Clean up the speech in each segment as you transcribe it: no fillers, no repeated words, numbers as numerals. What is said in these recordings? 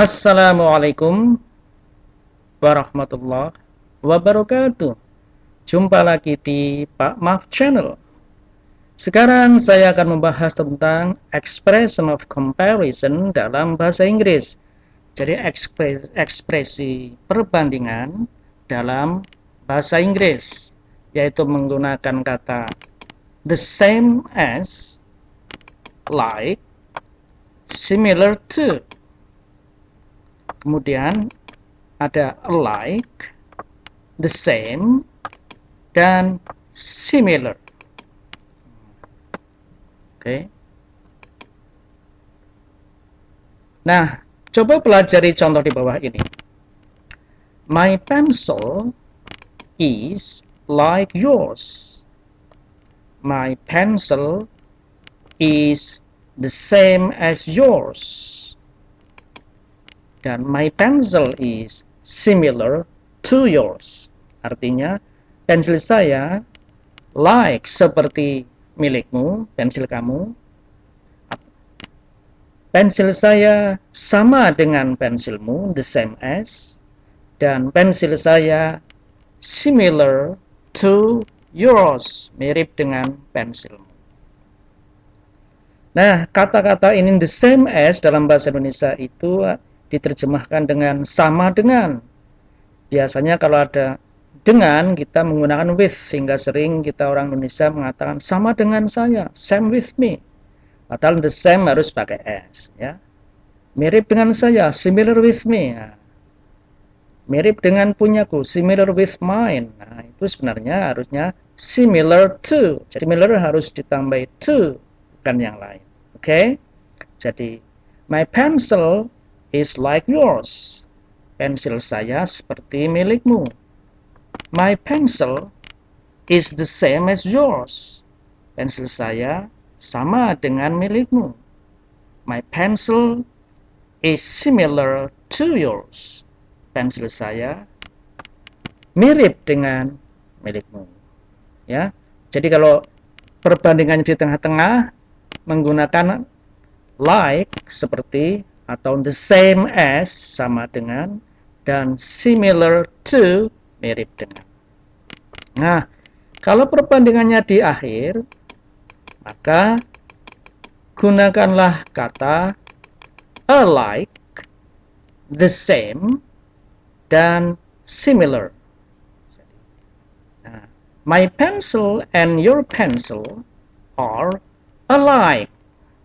Assalamualaikum warahmatullahi wabarakatuh. Jumpa lagi di Pak Maf Channel. Sekarang saya akan membahas tentang expression of comparison dalam bahasa Inggris. Jadi ekspresi perbandingan dalam bahasa Inggris, yaitu menggunakan kata the same as, like, similar to. Kemudian ada alike, the same, dan similar. Oke. Nah, coba pelajari contoh di bawah ini. My pencil is like yours. My pencil is the same as yours. Dan my pencil is similar to yours. Artinya, pensil saya like seperti milikmu, pensil kamu. Pensil saya sama dengan pensilmu, the same as. Dan pensil saya similar to yours, mirip dengan pensilmu. Nah, kata-kata ini the same as dalam bahasa Indonesia itu diterjemahkan dengan sama dengan. Biasanya kalau ada dengan, kita menggunakan with, sehingga sering kita orang Indonesia mengatakan sama dengan saya, same with me. Padahal the same harus pakai as, ya. Mirip dengan saya, similar with me. Nah, mirip dengan punyaku, similar with mine. Nah, itu sebenarnya harusnya similar to. Jadi similar harus ditambah to, bukan yang lain. Oke? Jadi my pencil is like yours. Pensil saya seperti milikmu. My pencil is the same as yours. Pensil saya sama dengan milikmu. My pencil is similar to yours. Pensil saya mirip dengan milikmu. Ya. Jadi kalau perbandingannya di tengah-tengah menggunakan like seperti, atau the same as sama dengan, dan similar to mirip dengan. Nah, kalau perbandingannya di akhir, maka gunakanlah kata alike, the same, dan similar. Nah, my pencil and your pencil are alike.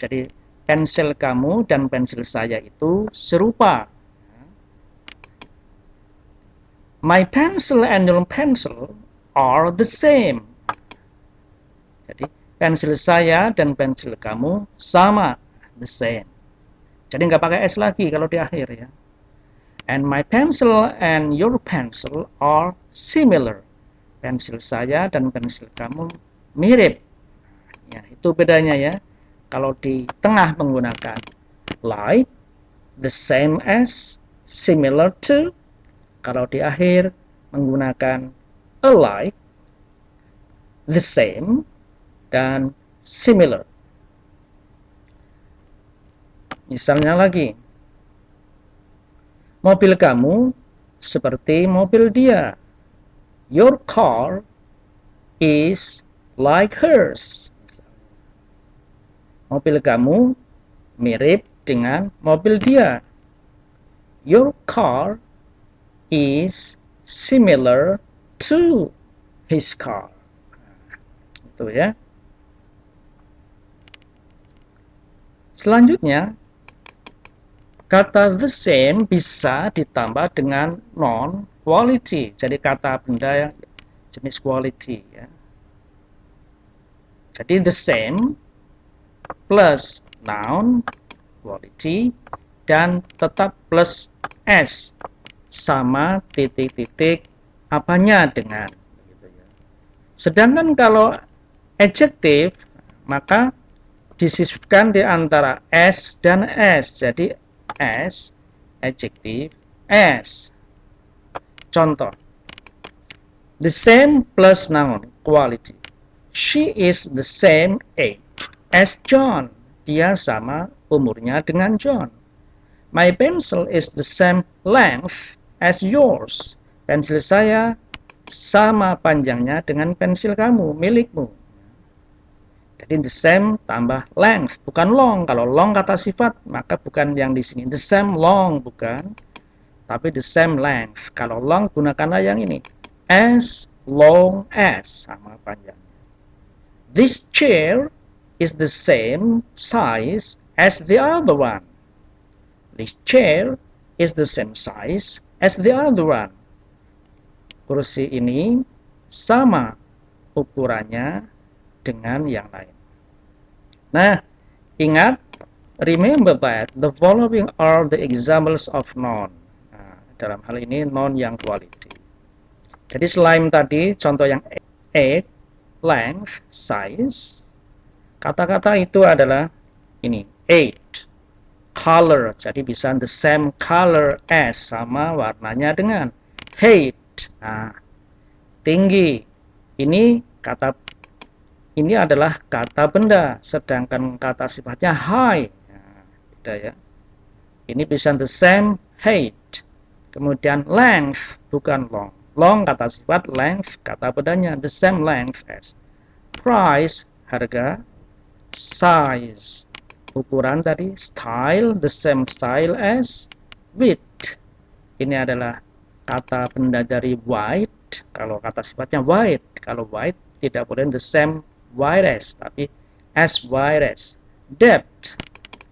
Jadi pensil kamu dan pensil saya itu serupa. My pencil and your pencil are the same. Jadi pensil saya dan pensil kamu sama, the same. Jadi nggak pakai s lagi kalau di akhir, ya. And my pencil and your pencil are similar. Pensil saya dan pensil kamu mirip. Ya, itu bedanya, ya. Kalau di tengah menggunakan like, the same as, similar to. Kalau di akhir menggunakan alike, the same, dan similar. Misalnya lagi, mobil kamu seperti mobil dia. Your car is like hers. Mobil kamu mirip dengan mobil dia. Your car is similar to his car. Itu, ya. Selanjutnya, kata the same bisa ditambah dengan non quality. Jadi kata benda yang jenis quality, ya. Jadi the same plus noun quality dan tetap plus s, sama titik-titik apanya dengan, begitu, ya. Sedangkan kalau adjective, maka disisipkan di antara s dan s. Jadi s, adjective, s. Contoh, the same plus noun quality. She is the same age as John. Dia sama umurnya dengan John. My pencil is the same length as yours. Pensil saya sama panjangnya dengan pensil kamu, milikmu. Jadi the same tambah length, bukan long. Kalau long kata sifat, maka bukan yang di sini. The same long, bukan. Tapi the same length. Kalau long, gunakanlah yang ini. As long as, sama panjangnya. This chair is the same size as the other one. This chair is the same size as the other one. Kursi ini sama ukurannya dengan yang lain. Nah, ingat, remember that the following are the examples of noun. Nah, dalam hal ini noun yang quality. Jadi selain tadi contoh yang age, length, size, kata-kata itu adalah ini, age, color, jadi bisa the same color as, sama warnanya dengan. Height, nah, tinggi, ini adalah kata benda, sedangkan kata sifatnya high. Nah, beda ya. Ini bisa the same height. Kemudian length, bukan long. Long kata sifat, length kata bendanya, the same length as. Price, harga. Size, ukuran tadi. Style, the same style as. Width, ini adalah kata benda dari white. Kalau kata sifatnya white, kalau white tidak boleh the same wide as, tapi as wide as. Depth,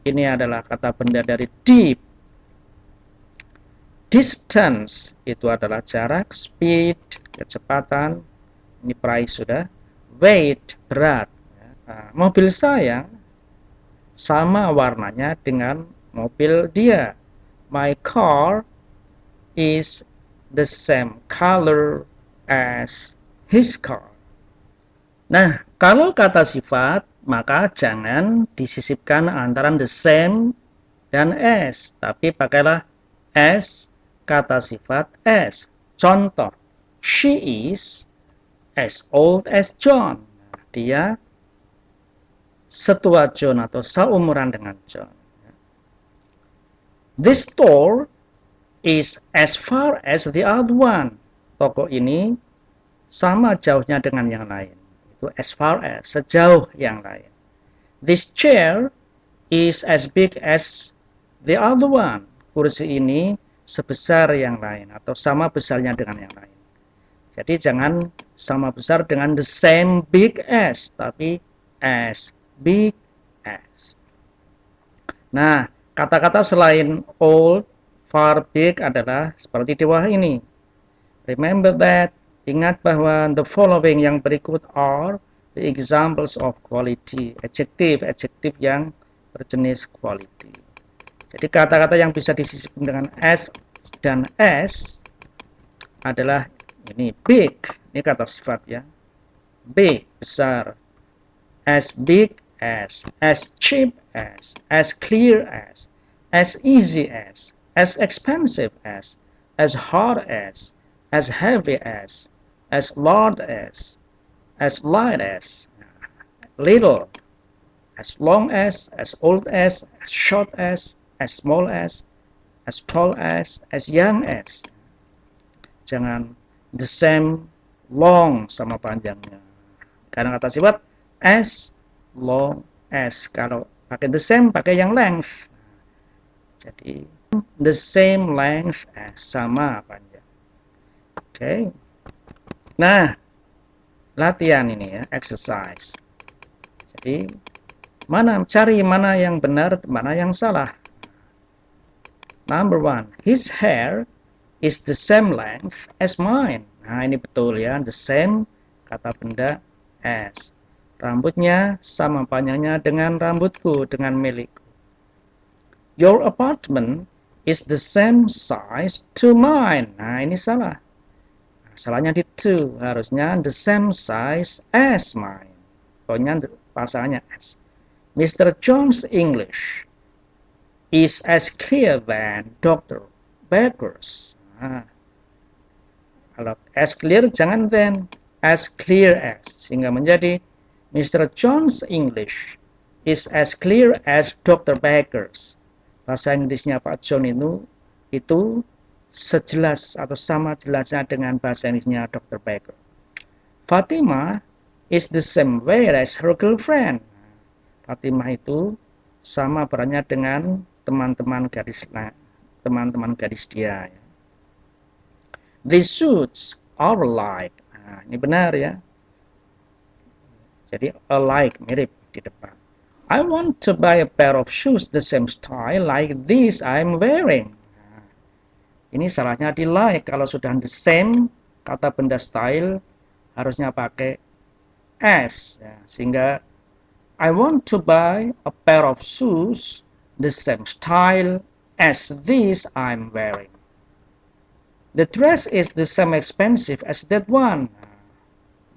ini adalah kata benda dari deep. Distance, itu adalah jarak. Speed, kecepatan. Ini price sudah. Weight, berat. Nah, mobil saya sama warnanya dengan mobil dia. My car is the same color as his car. Nah, kalau kata sifat, maka jangan disisipkan antara the same dan as, tapi pakailah as, kata sifat as. Contoh, she is as old as John. Dia setua John atau seumuran dengan John. This store is as far as the other one. Toko ini sama jauhnya dengan yang lain. Itu as far as, sejauh yang lain. This chair is as big as the other one. Kursi ini sebesar yang lain atau sama besarnya dengan yang lain. Jadi jangan sama besar dengan the same big as, tapi as big as. Nah, kata-kata selain old, far, big adalah seperti di bawah ini. Remember that, ingat bahwa the following yang berikut are the examples of quality, adjektif yang berjenis quality. Jadi kata-kata yang bisa disisipkan dengan as dan as adalah ini big, ini kata sifat ya. Big, besar. As big as cheap as clear as easy as expensive as hard as heavy as large as light as, little, as long as old as short as small as tall as young as. Jangan the same long sama panjangnya. Karena kata sifat as long as. Kalau pakai the same, pakai yang length. Jadi the same length as, sama panjang. Oke. Nah, latihan ini ya, exercise. Jadi cari mana yang benar, mana yang salah. Number 1, his hair is the same length as mine. Nah, ini betul ya, the same kata benda as. Rambutnya sama panjangnya dengan rambutku, dengan milikku. Your apartment is the same size to mine. Nah, ini salah. Salahnya di to, harusnya the same size as mine. Pokoknya pasangannya as. Mr. John's English is as clear than Dr. Baker's. Nah, kalau as clear jangan then, as clear as, sehingga menjadi Mr. John's English is as clear as Dr. Baker's. Bahasa Inggrisnya Pak John itu sejelas atau sama jelasnya dengan bahasa Inggrisnya Dr. Baker. Fatima is the same way as her girlfriend. Fatimah itu sama perannya dengan teman-teman gadis dia. These suits are alike. Nah, ini benar ya. Jadi alike, mirip di depan. I want to buy a pair of shoes the same style like this I'm wearing. Nah, ini salahnya di like. Kalau sudah the same, kata benda style harusnya pakai as. Ya, sehingga I want to buy a pair of shoes the same style as this I'm wearing. The dress is the same expensive as that one.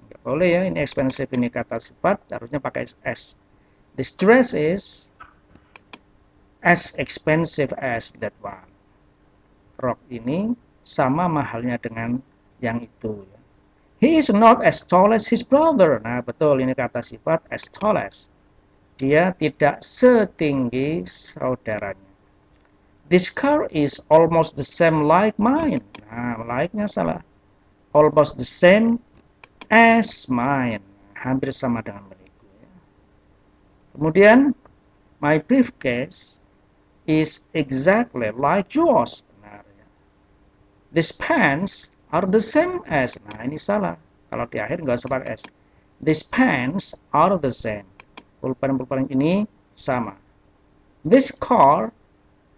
Nggak boleh ya, ini expensive, ini kata sifat, harusnya pakai as. This dress is as expensive as that one. Rok ini sama mahalnya dengan yang itu. He is not as tall as his brother. Nah, betul, ini kata sifat as tall as. Dia tidak setinggi saudaranya. This car is almost the same like mine. Nah, like-nya salah. Almost the same as mine. Hampir sama dengan milikku. Kemudian, my briefcase is exactly like yours. Benar ya. These pants are the same as. Nah, ini salah. Kalau di akhir nggak usah pakai as. These pants are the same. Pulpen ini sama. This car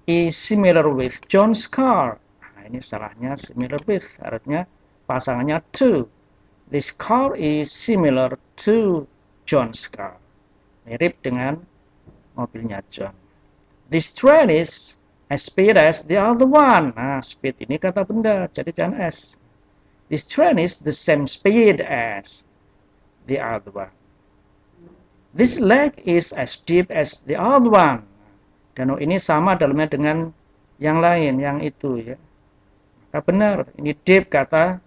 is similar with John's car. Nah, ini salahnya similar with. Harusnya pasangannya to. This car is similar to John's car. Mirip dengan mobilnya John. This train is as speed as the other one. Nah, speed ini kata benda, jadi jangan as. This train is the same speed as the other one. This lake is as deep as the other one. Danau ini sama dalamnya dengan yang lain, yang itu ya. Maka benar, ini deep kata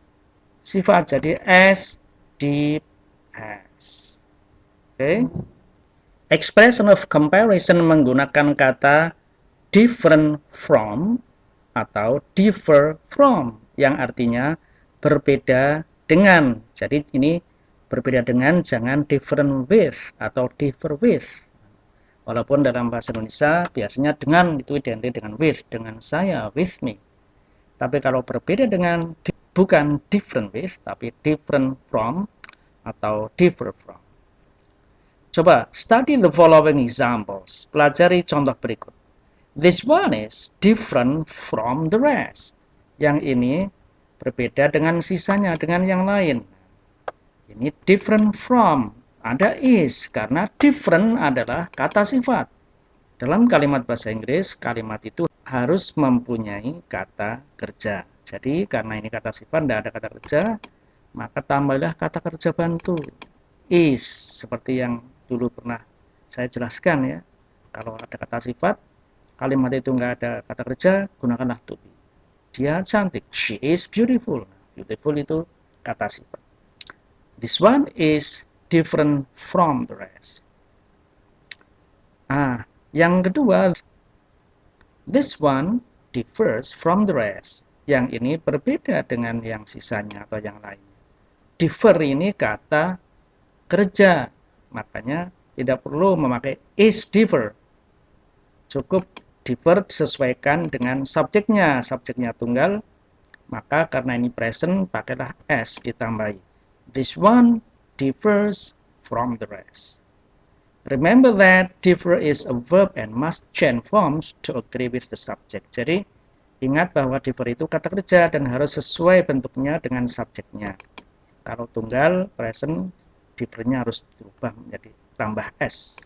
sifat, jadi as deep as. Oke. Okay. Expression of comparison menggunakan kata different from atau differ from yang artinya berbeda dengan. Jadi ini berbeda dengan, jangan different with atau differ with. Walaupun dalam bahasa Indonesia biasanya dengan itu identik dengan with, dengan saya, with me. Tapi kalau berbeda dengan bukan different with tapi different from atau differ from. Coba study the following examples. Pelajari contoh berikut. This one is different from the rest. Yang ini berbeda dengan sisanya, dengan yang lain. Ini different from. Ada is, karena different adalah kata sifat. Dalam kalimat bahasa Inggris, kalimat itu harus mempunyai kata kerja. Jadi, karena ini kata sifat, tidak ada kata kerja, maka tambahlah kata kerja bantu. Is, seperti yang dulu pernah saya jelaskan ya. Kalau ada kata sifat, kalimat itu nggak ada kata kerja, gunakanlah to be. Dia cantik. She is beautiful. Beautiful itu kata sifat. This one is different from the rest. Yang kedua, this one differs from the rest. Yang ini berbeda dengan yang sisanya atau yang lainnya. Differ ini kata kerja. Makanya tidak perlu memakai is differ. Cukup differ disesuaikan dengan subjeknya. Subjeknya tunggal, maka karena ini present, pakailah as ditambahi. This one differs from the rest. Remember that differ is a verb and must change forms to agree with the subject. Jadi, ingat bahwa differ itu kata kerja dan harus sesuai bentuknya dengan subjeknya. Kalau tunggal, present, differnya harus dirubah menjadi tambah s.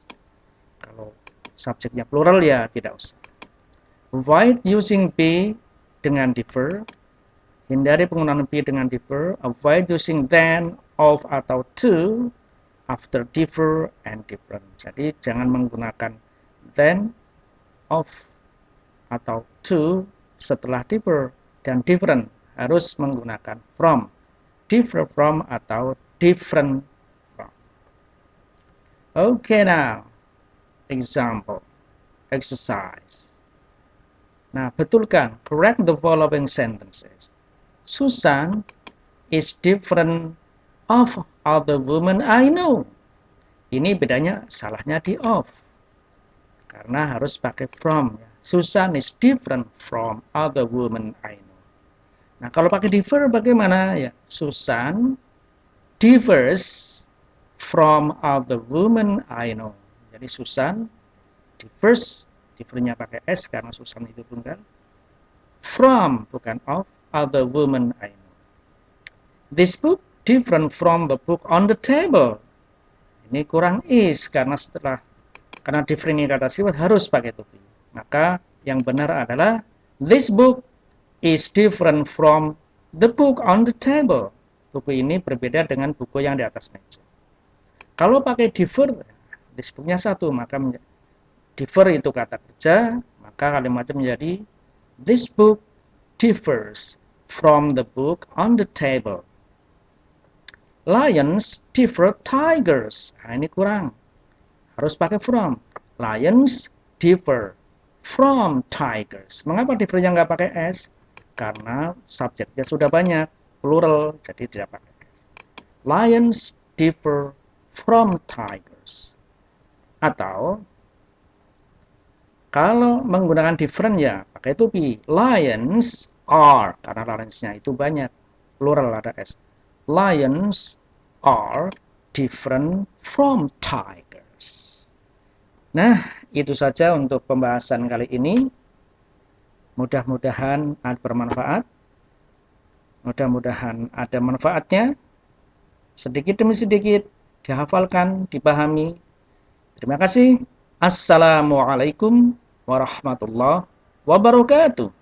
Kalau subjeknya plural ya tidak usah. Avoid using be dengan differ. Hindari penggunaan be dengan differ. Avoid using than, of, atau to after differ and different. Jadi jangan menggunakan than, of, atau to setelah differ dan different. Harus menggunakan from. Differ from atau different. Okay, now, example, exercise. Nah, betulkan. Correct the following sentences. Susan is different of other women I know. Ini bedanya, salahnya di of. Karena harus pakai from. Susan is different from other women I know. Nah, kalau pakai differ bagaimana? Ya, Susan differs from other women I know. Jadi Susan differs, differnya pakai S karena Susan itu tunggal. From, bukan of, other women I know. This book different from the book on the table. Ini kurang is karena different ini kata sifat harus pakai to be. Maka yang benar adalah this book is different from the book on the table. Buku ini berbeda dengan buku yang di atas meja. Kalau pakai differ, this booknya satu, maka differ itu kata kerja, maka kalimatnya menjadi this book differs from the book on the table. Lions differ tigers. Nah, ini kurang. Harus pakai from. Lions differ from tigers. Mengapa differnya nggak pakai s? Karena subjeknya sudah banyak, plural, jadi tidak pakai s. Lions differ from tigers. Atau kalau menggunakan different ya pakai to be. Lions are, karena lionsnya itu banyak, plural ada s. Lions are different from tigers. Nah, itu saja untuk pembahasan kali ini. Mudah-mudahan bermanfaat. Mudah-mudahan ada manfaatnya. Sedikit demi sedikit dihafalkan, dipahami. Terima kasih. Assalamualaikum warahmatullahi wabarakatuh.